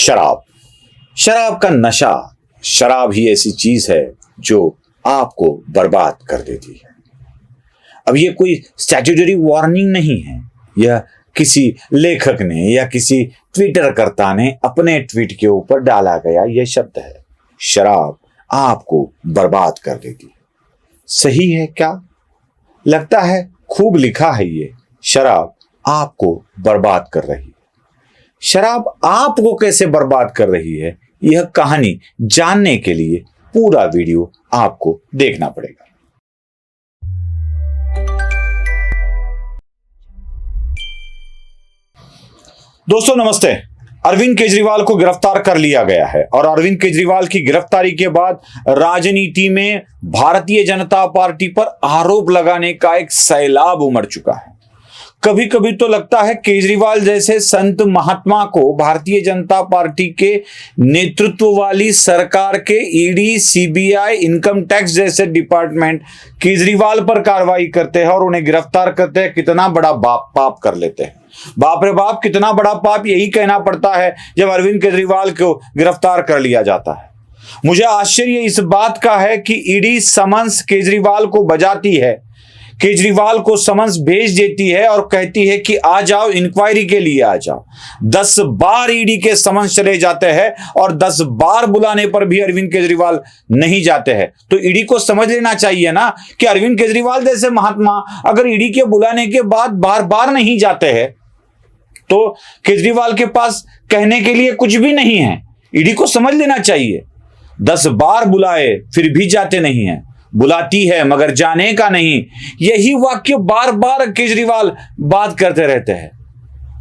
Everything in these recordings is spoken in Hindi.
शराब। शराब का नशा, शराब ही ऐसी चीज है जो आपको बर्बाद कर देती है। अब ये कोई स्टैट्यूटरी वार्निंग नहीं है, यह किसी लेखक ने या किसी ट्विटर कर्ता ने अपने ट्वीट के ऊपर डाला गया यह शब्द है। शराब आपको बर्बाद कर देती है। सही है क्या? लगता है खूब लिखा है ये। शराब आपको बर्बाद कर रही है। शराब आपको कैसे बर्बाद कर रही है, यह कहानी जानने के लिए पूरा वीडियो आपको देखना पड़ेगा। दोस्तों नमस्ते। अरविंद केजरीवाल को गिरफ्तार कर लिया गया है और अरविंद केजरीवाल की गिरफ्तारी के बाद राजनीति में भारतीय जनता पार्टी पर आरोप लगाने का एक सैलाब उमड़ चुका है। कभी कभी तो लगता है केजरीवाल जैसे संत महात्मा को भारतीय जनता पार्टी के नेतृत्व वाली सरकार के ईडी, सीबीआई, इनकम टैक्स जैसे डिपार्टमेंट केजरीवाल पर कार्रवाई करते हैं और उन्हें गिरफ्तार करते हैं। कितना बड़ा पाप कर लेते हैं। बाप रे बाप, कितना बड़ा पाप, यही कहना पड़ता है जब अरविंद केजरीवाल को गिरफ्तार कर लिया जाता है। मुझे आश्चर्य इस बात का है कि ईडी समन्स केजरीवाल को बजाती है, केजरीवाल को समन्स भेज देती है और कहती है कि आ जाओ, इंक्वायरी के लिए आ जाओ। 10 बार ईडी के समन्स चले जाते हैं और 10 बार बुलाने पर भी अरविंद केजरीवाल नहीं जाते हैं। तो ईडी को समझ लेना चाहिए ना कि अरविंद केजरीवाल जैसे महात्मा अगर ईडी के बुलाने के बाद बार बार नहीं जाते हैं तो केजरीवाल के पास कहने के लिए कुछ भी नहीं है। ईडी को समझ लेना चाहिए। 10 बार बुलाए फिर भी जाते नहीं है, बुलाती है मगर जाने का नहीं। यही वाक्य बार बार केजरीवाल बात करते रहते हैं।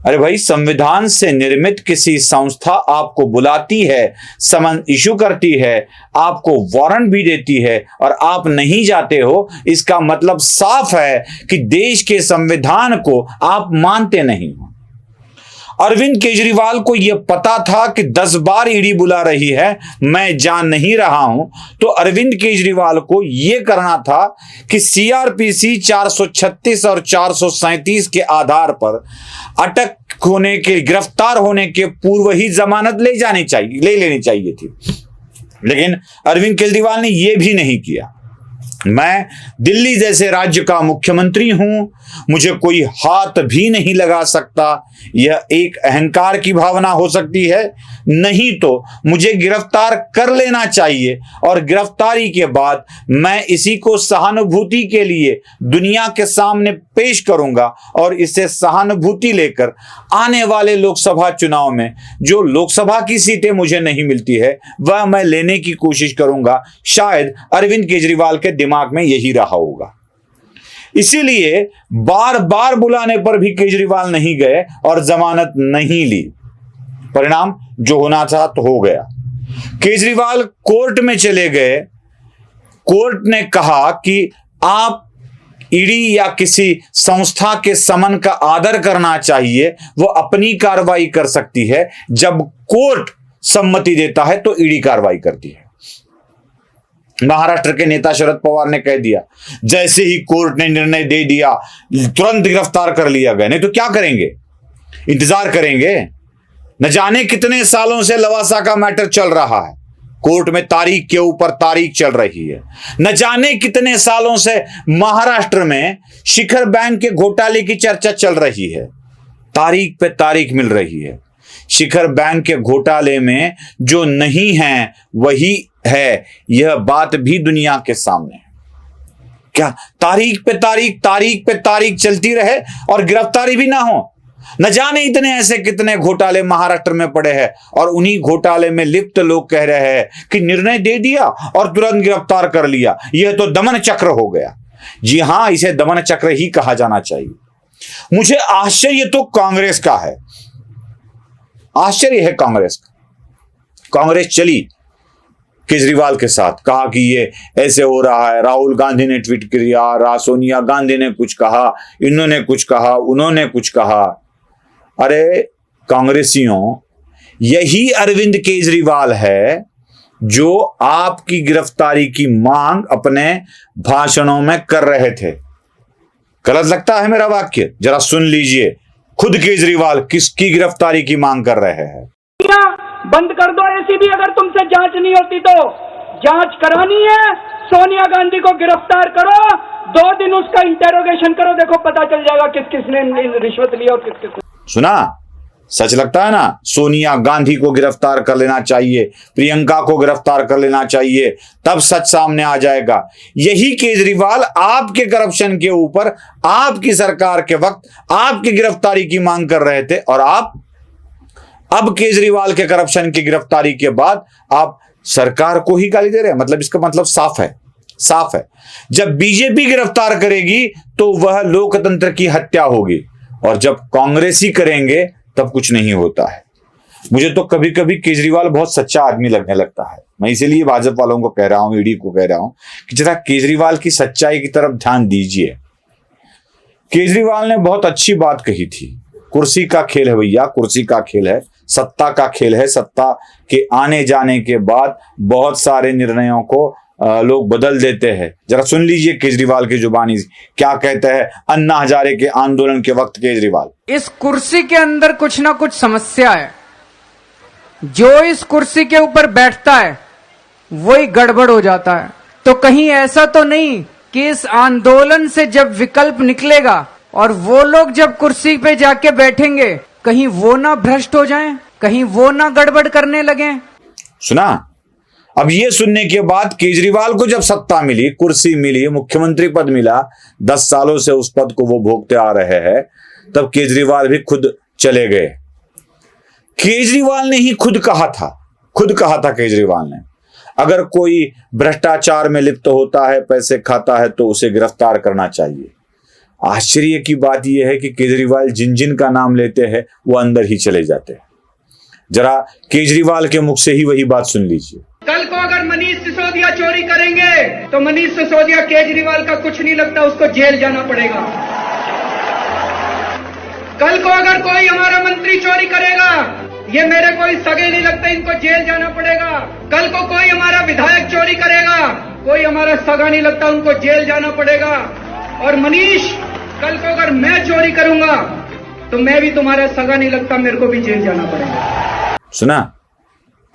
अरे भाई, संविधान से निर्मित किसी संस्था आपको बुलाती है, समन इशू करती है, आपको वारंट भी देती है और आप नहीं जाते हो, इसका मतलब साफ है कि देश के संविधान को आप मानते नहीं हो। अरविंद केजरीवाल को यह पता था कि 10 बार ईडी बुला रही है, मैं जान नहीं रहा हूं, तो अरविंद केजरीवाल को यह करना था कि सीआरपीसी 436 और 437 के आधार पर अटक होने के, गिरफ्तार होने के पूर्व ही जमानत ले लेनी चाहिए थी। लेकिन अरविंद केजरीवाल ने यह भी नहीं किया। मैं दिल्ली जैसे राज्य का मुख्यमंत्री हूं, मुझे कोई हाथ भी नहीं लगा सकता। यह एक अहंकार की भावना हो सकती है, नहीं तो मुझे गिरफ्तार कर लेना चाहिए और गिरफ्तारी के बाद मैं इसी को सहानुभूति के लिए दुनिया के सामने पेश करूंगा और इससे सहानुभूति लेकर आने वाले लोकसभा चुनाव में जो लोकसभा की सीटें मुझे नहीं मिलती है वह मैं लेने की कोशिश करूंगा। शायद अरविंद केजरीवाल के दिमाग में यही रहा होगा। इसीलिए बार बार बुलाने पर भी केजरीवाल नहीं गए और जमानत नहीं ली। परिणाम जो होना था तो हो गया। केजरीवाल कोर्ट में चले गए। कोर्ट ने कहा कि आप ईडी या किसी संस्था के समन का आदर करना चाहिए, वो अपनी कार्रवाई कर सकती है। जब कोर्ट सम्मति देता है तो ईडी कार्रवाई करती है। महाराष्ट्र के नेता शरद पवार ने कह दिया, जैसे ही कोर्ट ने निर्णय दे दिया तुरंत गिरफ्तार कर लिया गया। नहीं तो क्या करेंगे? इंतजार करेंगे? न जाने कितने सालों से लवासा का मैटर चल रहा है, कोर्ट में तारीख के ऊपर तारीख चल रही है। न जाने कितने सालों से महाराष्ट्र में शिखर बैंक के घोटाले की चर्चा चल रही है, तारीख पे तारीख मिल रही है। शिखर बैंक के घोटाले में जो नहीं है वही है, यह बात भी दुनिया के सामने है। क्या तारीख पे तारीख चलती रहे और गिरफ्तारी भी ना हो? न जाने इतने ऐसे कितने घोटाले महाराष्ट्र में पड़े हैं और उन्हीं घोटाले में लिप्त लोग कह रहे हैं कि निर्णय दे दिया और तुरंत गिरफ्तार कर लिया। यह तो दमन चक्र हो गया। जी हां, इसे दमन चक्र ही कहा जाना चाहिए। मुझे आश्चर्य तो कांग्रेस का है, आश्चर्य है कांग्रेस का। कांग्रेस चली केजरीवाल के साथ, कहा कि ये ऐसे हो रहा है। राहुल गांधी ने ट्वीट किया, सोनिया गांधी ने कुछ कहा, इन्होंने कुछ कहा, उन्होंने कुछ कहा। अरे कांग्रेसियों, यही अरविंद केजरीवाल है जो आपकी गिरफ्तारी की मांग अपने भाषणों में कर रहे थे। गलत लगता है मेरा वाक्य? जरा सुन लीजिए, खुद केजरीवाल किसकी गिरफ्तारी की मांग कर रहे हैं। बंद कर दो एसीबी। अगर तुमसे जांच नहीं होती तो जांच करानी है, सोनिया गांधी को गिरफ्तार करो, 2 दिन उसका इंटेरोगेशन करो, देखो पता चल जाएगा किस किसने रिश्वत ली और किस किसने। सुना, सच लगता है ना। सोनिया गांधी को गिरफ्तार कर लेना चाहिए, प्रियंका को गिरफ्तार कर लेना चाहिए, तब सच सामने आ जाएगा। यही केजरीवाल आपके करप्शन के ऊपर, आपकी सरकार के वक्त आपकी गिरफ्तारी की मांग कर रहे थे, और आप अब केजरीवाल के करप्शन की गिरफ्तारी के बाद आप सरकार को ही गाली दे रहे हैं। मतलब इसका मतलब साफ है, साफ है। जब बीजेपी गिरफ्तार करेगी तो वह लोकतंत्र की हत्या होगी, और जब कांग्रेसी करेंगे तब कुछ नहीं होता है। मुझे तो कभी कभी केजरीवाल बहुत सच्चा आदमी लगने लगता है। मैं इसीलिए भाजपा वालों को कह रहा हूं, ईडी को कह रहा हूं कि जरा केजरीवाल की सच्चाई की तरफ ध्यान दीजिए। केजरीवाल ने बहुत अच्छी बात कही थी, कुर्सी का खेल है भैया, कुर्सी का खेल है, सत्ता का खेल है। सत्ता के आने जाने के बाद बहुत सारे निर्णयों को लोग बदल देते हैं। जरा सुन लीजिए केजरीवाल की जुबानी क्या कहते हैं अन्ना हजारे के आंदोलन के वक्त केजरीवाल। इस कुर्सी के अंदर कुछ ना कुछ समस्या है। जो इस कुर्सी के ऊपर बैठता है वही गड़बड़ हो जाता है। तो कहीं ऐसा तो नहीं कि इस आंदोलन से जब विकल्प निकलेगा और वो लोग जब कुर्सी पे जाके बैठेंगे, कहीं वो ना भ्रष्ट हो जाएं, कहीं वो ना गड़बड़ करने लगे। सुना, अब ये सुनने के बाद केजरीवाल को जब सत्ता मिली, कुर्सी मिली, मुख्यमंत्री पद मिला, 10 सालों से उस पद को वो भोगते आ रहे हैं, तब केजरीवाल भी खुद चले गए। केजरीवाल ने ही खुद कहा था केजरीवाल ने, अगर कोई भ्रष्टाचार में लिप्त होता है, पैसे खाता है, तो उसे गिरफ्तार करना चाहिए। आश्चर्य की बात यह है कि केजरीवाल जिन का नाम लेते हैं वो अंदर ही चले जाते हैं। जरा केजरीवाल के मुख से ही वही बात सुन लीजिए। कल को अगर मनीष सिसोदिया चोरी करेंगे तो मनीष सिसोदिया केजरीवाल का कुछ नहीं लगता, उसको जेल जाना पड़ेगा। कल को अगर कोई हमारा मंत्री चोरी करेगा, ये मेरे कोई सगे नहीं लगता, इनको जेल जाना पड़ेगा। कल को कोई हमारा विधायक चोरी करेगा, कोई हमारा सगा नहीं लगता, उनको जेल जाना पड़ेगा। और मनीष, कल को अगर मैं चोरी करूंगा तो मैं भी तुम्हारा सगा नहीं लगता, मेरे को भी जेल जाना पड़ेगा। सुना,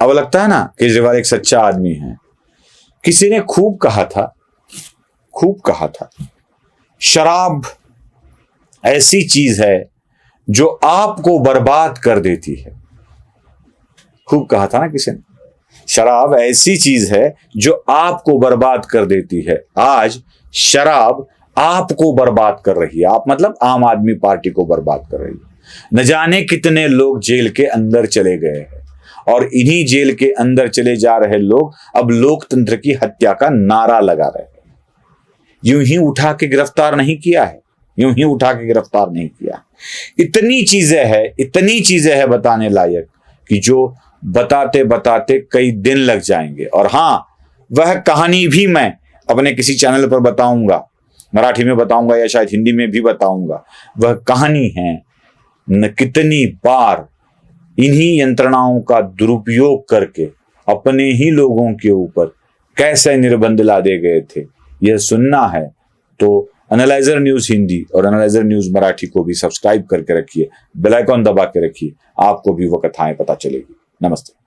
अब लगता है ना केजरीवाल एक सच्चा आदमी है। किसी ने खूब कहा था, शराब ऐसी चीज है जो आपको बर्बाद कर देती है। खूब कहा था ना किसी ने, शराब ऐसी चीज है जो आपको बर्बाद कर देती है। आज शराब आपको बर्बाद कर रही है। आप मतलब आम आदमी पार्टी को बर्बाद कर रही है। न जाने कितने लोग जेल के अंदर चले गए हैं, और इन्हीं जेल के अंदर चले जा रहे लोग अब लोकतंत्र की हत्या का नारा लगा रहे हैं। यूं ही उठा के गिरफ्तार नहीं किया है, इतनी चीजें हैं बताने लायक कि जो बताते बताते कई दिन लग जाएंगे। और हां, वह कहानी भी मैं अपने किसी चैनल पर बताऊंगा, मराठी में बताऊंगा या शायद हिंदी में भी बताऊंगा। वह कहानी है न कितनी बार इन्हीं यंत्रणाओं का दुरुपयोग करके अपने ही लोगों के ऊपर कैसे निर्बंध लादे गए थे। यह सुनना है तो एनालाइजर न्यूज हिंदी और एनालाइजर न्यूज मराठी को भी सब्सक्राइब करके रखिए, बेल आइकॉन दबा के रखिए, आपको भी वो कथाएं पता चलेगी। नमस्ते।